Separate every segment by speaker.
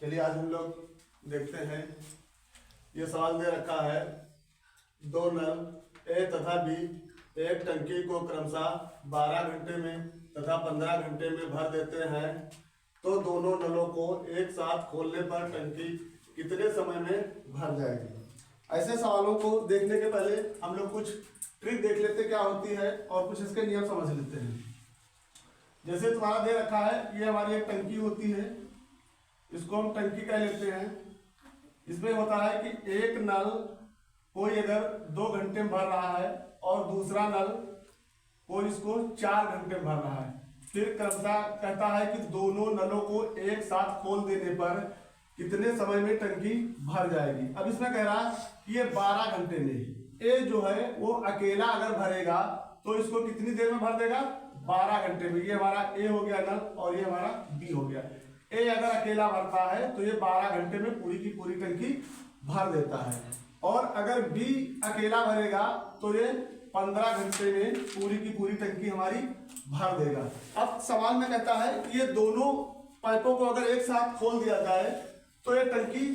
Speaker 1: चलिए आज हम लोग देखते हैं। ये सवाल दे रखा है, दो नल ए तथा बी एक टंकी को क्रमशः 12 घंटे में तथा 15 घंटे में भर देते हैं, तो दोनों नलों को एक साथ खोलने पर टंकी कितने समय में भर जाएगी। ऐसे सवालों को देखने के पहले हम लोग कुछ ट्रिक देख लेते क्या होती है और कुछ इसके नियम समझ लेते हैं। जैसे तुम्हारा दे रखा है, ये हमारी एक टंकी होती है, इसको हम टंकी कह लेते हैं। इसमें होता है कि एक नल कोई अगर 2 घंटे में भर रहा है और दूसरा नल कोई इसको 4 घंटे में भर रहा है, फिर क्रमशः कहता है कि दोनों नलों को एक साथ खोल देने पर कितने समय में टंकी भर जाएगी। अब इसमें कह रहा है कि ये 12 घंटे में ए जो है वो अकेला अगर भरेगा तो इसको कितनी देर में भर देगा, 12 घंटे में। ये हमारा ए हो गया नल और ये हमारा बी हो गया। ए अगर अकेला भरता है तो ये 12 घंटे में पूरी की पूरी टंकी भर देता है, और अगर बी अकेला भरेगा तो ये 15 घंटे में पूरी की पूरी टंकी हमारी भर देगा। अब सवाल में कहता है कि ये दोनों पाइपों को अगर एक साथ खोल दिया जाए तो ये टंकी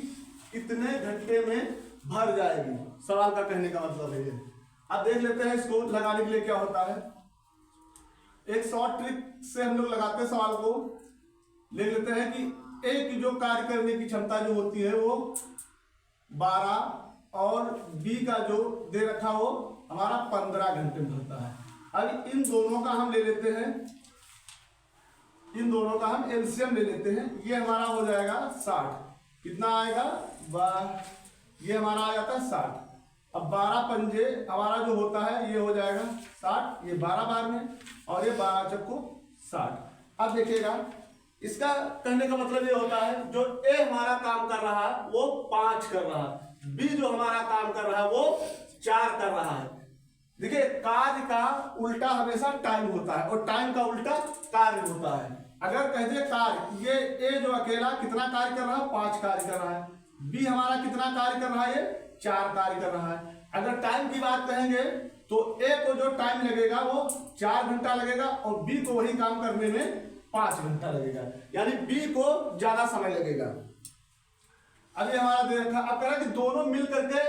Speaker 1: कितने घंटे में भर जाएगी। सवाल का कहने का मतलब है ये। अब देख लेते हैं इसको लगाने के लिए क्या होता है। एक शॉर्ट ट्रिक से हम लोग लगाते हैं सवाल को। ले लेते हैं कि ए की जो कार्य करने की क्षमता जो होती है वो 12 और बी का जो दे रखा वो हमारा 15 घंटे में भरता है। अब इन दोनों का हम ले लेते हैं, इन दोनों का हम एलसीएम ले लेते हैं। ये हमारा हो जाएगा 60। कितना आएगा, ये हमारा आ जाता है 60। अब 12 पंजे हमारा जो होता है ये हो जाएगा 60, ये 12 बार में, और ये 12 चक्को 60। अब देखिएगा, इसका कहने का मतलब ये होता है जो ए हमारा काम कर रहा है वो 5 कर रहा है, बी जो हमारा काम कर रहा है वो 4 कर रहा है। देखिए, कार्य का उल्टा हमेशा टाइम होता है और टाइम का उल्टा कार्य होता है। अगर कह दे कार्य, ये ए जो अकेला कितना कार्य कर रहा है, 5 कार्य कर रहा है। बी हमारा कितना कार्य कर रहा है, 4 कार्य कर रहा है। अगर टाइम की बात कहेंगे तो ए को जो टाइम लगेगा वो 4 घंटा लगेगा और बी को वही काम करने में 5 घंटा लगेगा, यानी बी को ज्यादा समय लगेगा। अब ये हमारा दे रखा, अब कह रहा कि दोनों मिल करके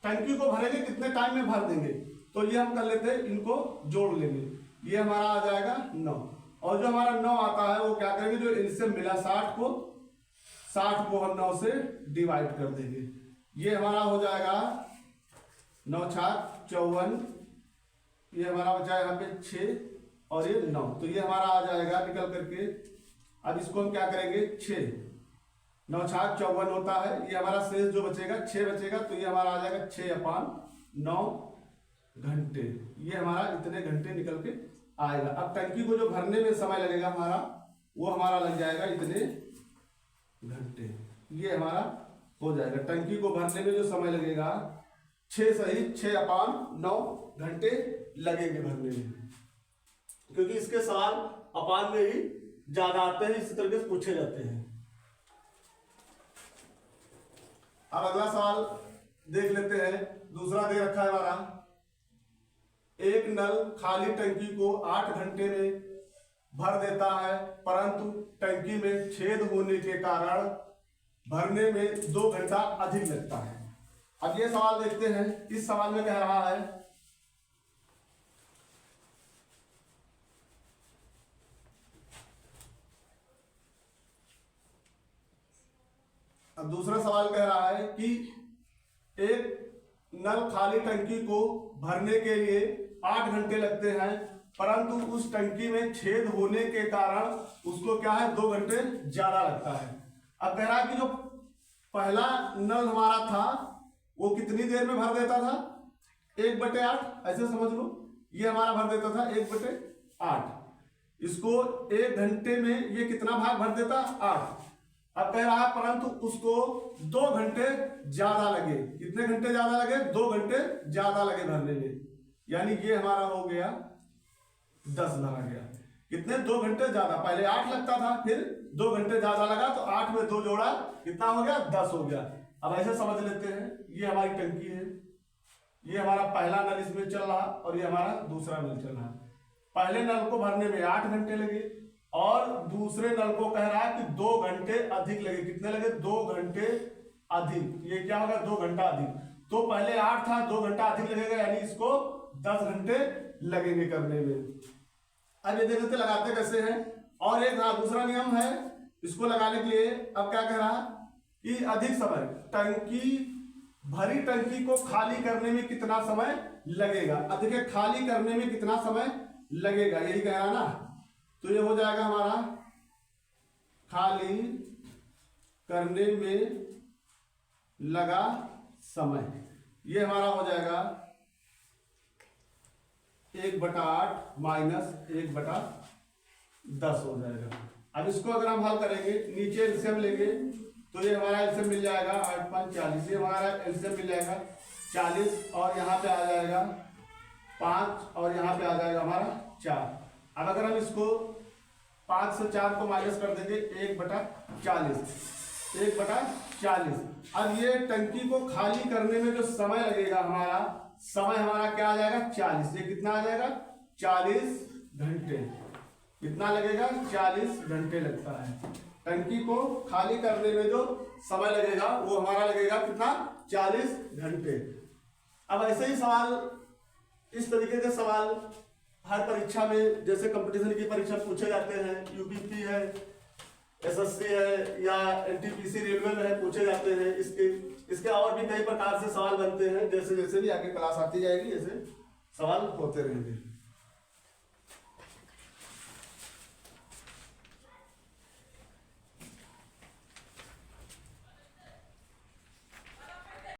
Speaker 1: टंकी को भरेंगे कितने टाइम में भर देंगे, तो ये हम कर लेते हैं, इनको जोड़ लेंगे। ये हमारा आ जाएगा 9, और जो हमारा 9 आता है वो क्या करेंगे, जो इनसे मिला 60 को हम 9 से डिवाइड कर देंगे। ये हमारा हो जाएगा 9 छाक 54, ये हमारा बचा यहाँ पे 6 और ये 9, तो ये हमारा आ जाएगा निकल करके। अब इसको हम क्या करेंगे, 6 9 छाक 54 होता है, ये हमारा शेष जो बचेगा 6 बचेगा, तो ये हमारा आ जाएगा 6/9 घंटे। ये हमारा इतने घंटे निकल के आएगा। अब टंकी को जो भरने में समय लगेगा हमारा, वो हमारा लग जाएगा इतने घंटे। ये हमारा हो जाएगा, टंकी को भरने में जो समय लगेगा 6 सही 6/9 घंटे लगेंगे भरने में, क्योंकि इसके सवाल अपान में ही ज्यादा आते हैं, इसी तरीके से पूछे जाते हैं। अब अगला सवाल देख लेते हैं। दूसरा दे रखा है हमारा, एक नल खाली टंकी को 8 घंटे में भर देता है, परंतु टंकी में छेद होने के कारण भरने में 2 घंटा अधिक लगता है। अब ये सवाल देखते हैं। इस सवाल में कह रहा है, अब दूसरा सवाल कह रहा है कि एक नल खाली टंकी को भरने के लिए 8 घंटे लगते हैं, परंतु उस टंकी में छेद होने के कारण उसको क्या है, 2 घंटे ज्यादा लगता है। अब कह रहा है कि जो पहला नल हमारा था वो कितनी देर में भर देता था, 1/8, ऐसे समझ लो। ये हमारा भर देता था 1/8, इसको 1 घंटे में ये कितना भाग भर देता, 8। अब कह रहा है परंतु उसको 2 घंटे ज्यादा लगे। कितने घंटे ज्यादा लगे, 2 घंटे ज्यादा लगे भरने में, यानी ये हमारा हो गया 10 लगा गया। कितने, 2 घंटे ज्यादा। पहले 8 लगता था, फिर 2 घंटे ज्यादा लगा, तो 8 में 2 जोड़ा कितना हो गया, 10 हो गया। अब ऐसे समझ लेते हैं, ये हमारी टंकी है, ये हमारा पहला नल इसमें चल रहा और ये हमारा दूसरा नल चल रहा। पहले नल को भरने में 8 घंटे लगे, और दूसरे नल को कह रहा है कि 2 घंटे अधिक लगे। कितने लगे? 2 घंटे अधिक। ये क्या होगा? 2 घंटा अधिक। तो पहले 8 था, 2 घंटा अधिक लगेगा, यानी इसको 10 घंटे लगेंगे करने में। अब ये देखते लगाते कैसे हैं। और एक दूसरा नियम है इसको लगाने के लिए। अब क्या कह रहा कि अधिक समय, टंकी भरी टंकी को खाली करने में कितना समय लगेगा। अधिक खाली करने में कितना समय लगेगा, यही कह रहा ना। तो ये हो जाएगा हमारा खाली करने में लगा समय, ये हमारा हो जाएगा 1/8 माइनस 1/10 हो जाएगा। अब इसको अगर हम हल करेंगे, नीचे एलसीएम लेंगे तो ये हमारा एलसीएम मिल जाएगा 8×5 = 40। ये हमारा एलसीएम मिल जाएगा 40 और यहाँ पे आ जाएगा 5 और यहाँ पे आ जाएगा हमारा 4। अब अगर हम इसको 5 से 4 को माइनस कर देंगे 1/40। 1/40। अब ये टंकी को खाली करने में जो समय लगेगा हमारा, समय हमारा क्या आ जाएगा? 40। ये कितना आ जाएगा? 40 घंटे। कितना लगेगा? 40 घंटे लगता है। टंकी को खाली करने में जो समय लगेगा वो हमारा लगेगा कितना? 40 घंटे। अब ऐसे ही सवाल, इस तरीके के सवाल हर परीक्षा में, जैसे कंपटीशन की परीक्षा पूछे जाते हैं, यूपीपी है, एसएससी है या एनटीपीसी रेलवे में है, पूछे जाते हैं। इसके और भी कई प्रकार से सवाल बनते हैं। जैसे जैसे भी आगे क्लास आती जाएगी ऐसे सवाल होते रहेंगे।